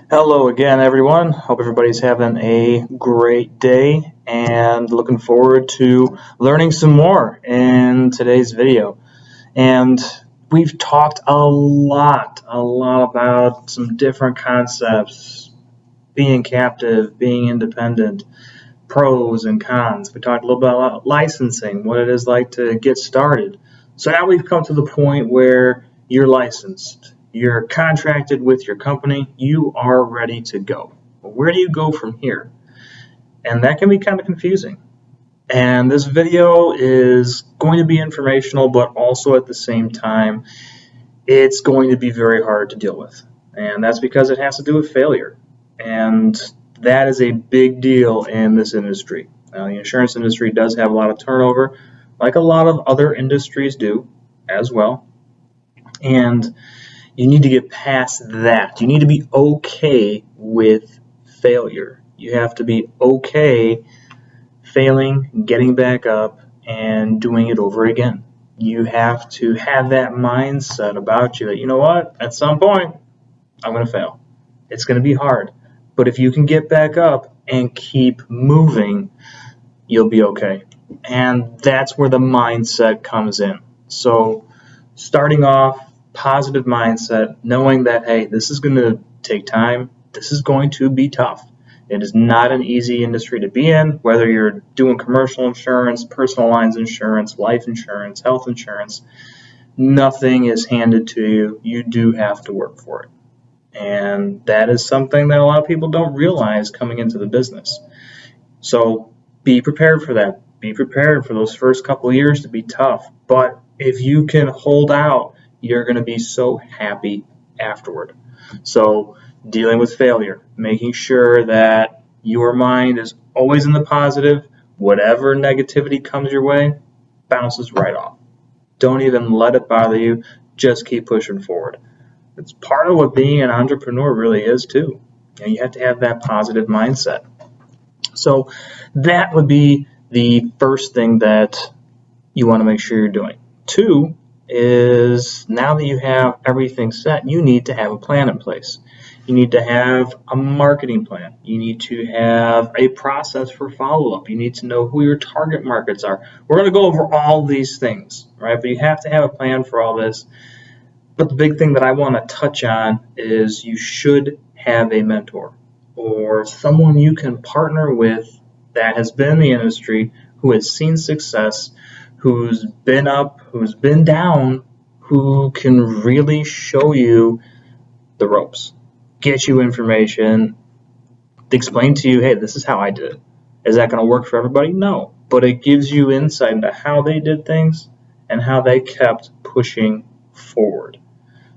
Hello again, everyone. Hope everybody's having a great day and looking forward to learning some more in today's video. And we've talked a lot about some different concepts, being captive, being independent, pros and cons. We talked a little bit about licensing, what it is like to get started. So now we've come to the point where you're licensed, you're contracted with your company, you are ready to go. Where do you go from here? And that can be kind of confusing. And this video is going to be informational, but also at the same time, it's going to be very hard to deal with. And that's because it has to do with failure. And that is a big deal in this industry. Now, the insurance industry does have a lot of turnover, like a lot of other industries do as well. And you need to get past that. You need to be okay with failure. You have to be okay failing, getting back up, and doing it over again. You have to have that mindset about you that, you know what, at some point, I'm going to fail. It's going to be hard. But if you can get back up and keep moving, you'll be okay. And that's where the mindset comes in. So starting off, positive mindset, knowing that, hey, this is going to take time. This is going to be tough. It is not an easy industry to be in, whether you're doing commercial insurance, personal lines insurance, life insurance, health insurance. Nothing is handed to you. You do have to work for it. And that is something that a lot of people don't realize coming into the business. So be prepared for that. Be prepared for those first couple of years to be tough. But if you can hold out, you're going to be so happy afterward. So dealing with failure, making sure that your mind is always in the positive. Whatever negativity comes your way, bounces right off. Don't even let it bother you. Just keep pushing forward. It's part of what being an entrepreneur really is too. You have to have that positive mindset. So that would be the first thing that you want to make sure you're doing. Two is, now that you have everything set, you need to have a plan in place. You need to have a marketing plan. You need to have a process for follow-up. You need to know who your target markets are. We're going to go over all these things, right? But you have to have a plan for all this. But the big thing that I want to touch on is you should have a mentor or someone you can partner with that has been in the industry, who has seen success, who's been up, who's been down, who can really show you the ropes, get you information, explain to you, hey, this is how I did it. Is that going to work for everybody? No. But it gives you insight into how they did things and how they kept pushing forward.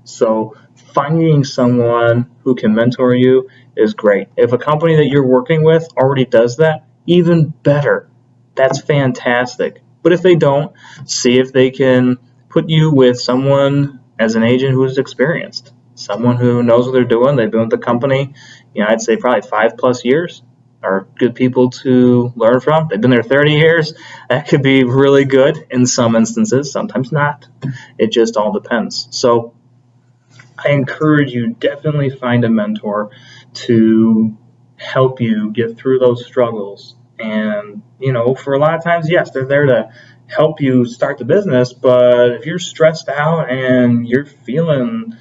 So finding someone who can mentor you is great. If a company that you're working with already does that, even better. That's fantastic. But if they don't, see if they can put you with someone as an agent who's experienced, someone who knows what they're doing. They've been with the company, I'd say probably 5+ years. Are good people to learn from. They've been there 30 years. That could be really good in some instances, sometimes not. It just all depends. So I encourage you, definitely find a mentor to help you get through those struggles. And, for a lot of times, yes, they're there to help you start the business, but if you're stressed out and you're feeling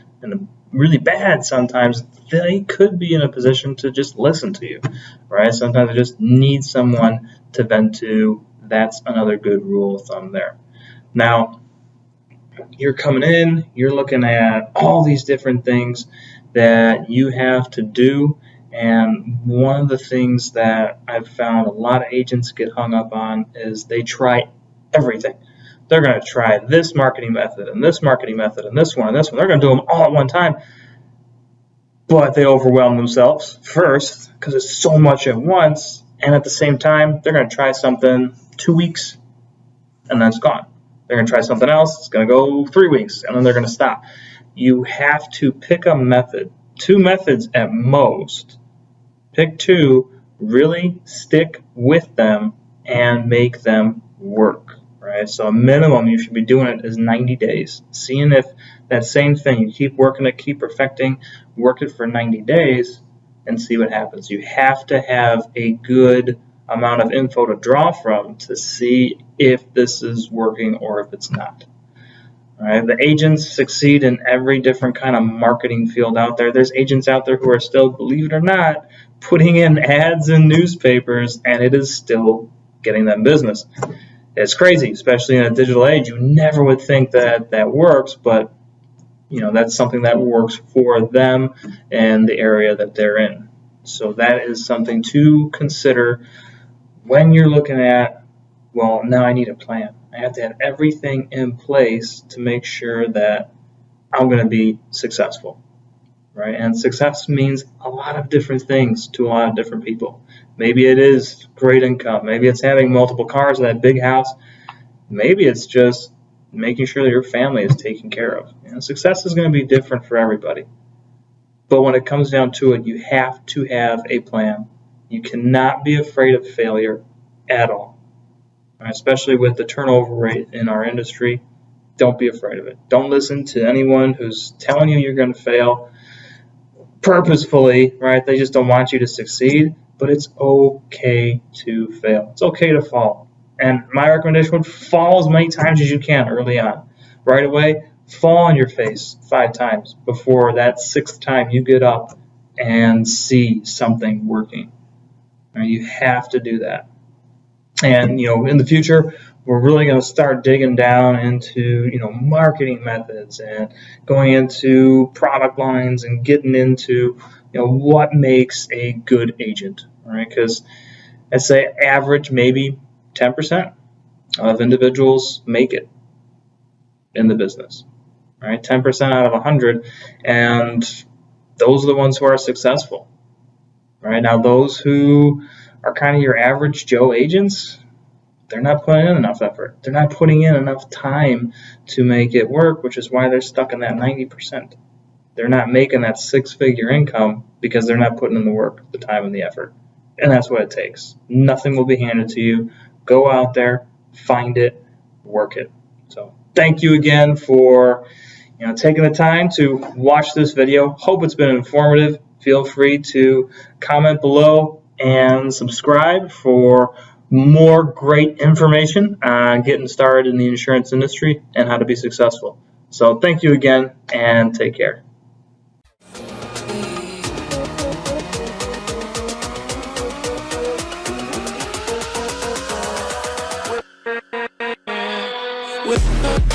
really bad sometimes, they could be in a position to just listen to you, right? Sometimes I just need someone to vent to. That's another good rule of thumb there. Now, you're coming in, you're looking at all these different things that you have to do. And one of the things that I've found a lot of agents get hung up on is they try everything. They're going to try this marketing method and this marketing method and this one and this one. They're going to do them all at one time. But they overwhelm themselves first because it's so much at once. And at the same time, they're going to try something 2 weeks and then it's gone. They're going to try something else. It's going to go 3 weeks, and then they're going to stop. You have to pick a method, 2 methods at most. Pick 2, really stick with them, and make them work, right? So a minimum you should be doing it is 90 days. Seeing if that same thing, you keep working it, keep perfecting, work it for 90 days, and see what happens. You have to have a good amount of info to draw from to see if this is working or if it's not. All right, the agents succeed in every different kind of marketing field out there. There's agents out there who are still, believe it or not, putting in ads in newspapers, and it is still getting them business. It's crazy, especially in a digital age. You never would think that that works, but that's something that works for them and the area that they're in. So that is something to consider when you're looking at, well, now I need a plan. I have to have everything in place to make sure that I'm going to be successful, right? And success means a lot of different things to a lot of different people. Maybe it is great income. Maybe it's having multiple cars in that big house. Maybe it's just making sure that your family is taken care of. Success is going to be different for everybody. But when it comes down to it, you have to have a plan. You cannot be afraid of failure at all. Especially with the turnover rate in our industry, don't be afraid of it. Don't listen to anyone who's telling you you're going to fail purposefully, right? They just don't want you to succeed, but it's okay to fail. It's okay to fall. And my recommendation would fall as many times as you can early on. Right away, fall on your face 5 times before that 6th time you get up and see something working. You have to do that. And, in the future, we're really going to start digging down into, marketing methods and going into product lines and getting into, what makes a good agent, right? Because I'd say average maybe 10% of individuals make it in the business, right? 10% out of 100, and those are the ones who are successful, right? Now, those who are kind of your average Joe agents, they're not putting in enough effort. They're not putting in enough time to make it work, which is why they're stuck in that 90%. They're not making that 6-figure income because they're not putting in the work, the time, and the effort. And that's what it takes. Nothing will be handed to you. Go out there, find it, work it. So thank you again for taking the time to watch this video. Hope it's been informative. Feel free to comment below and subscribe for more great information on getting started in the insurance industry and how to be successful. So thank you again, and take care. With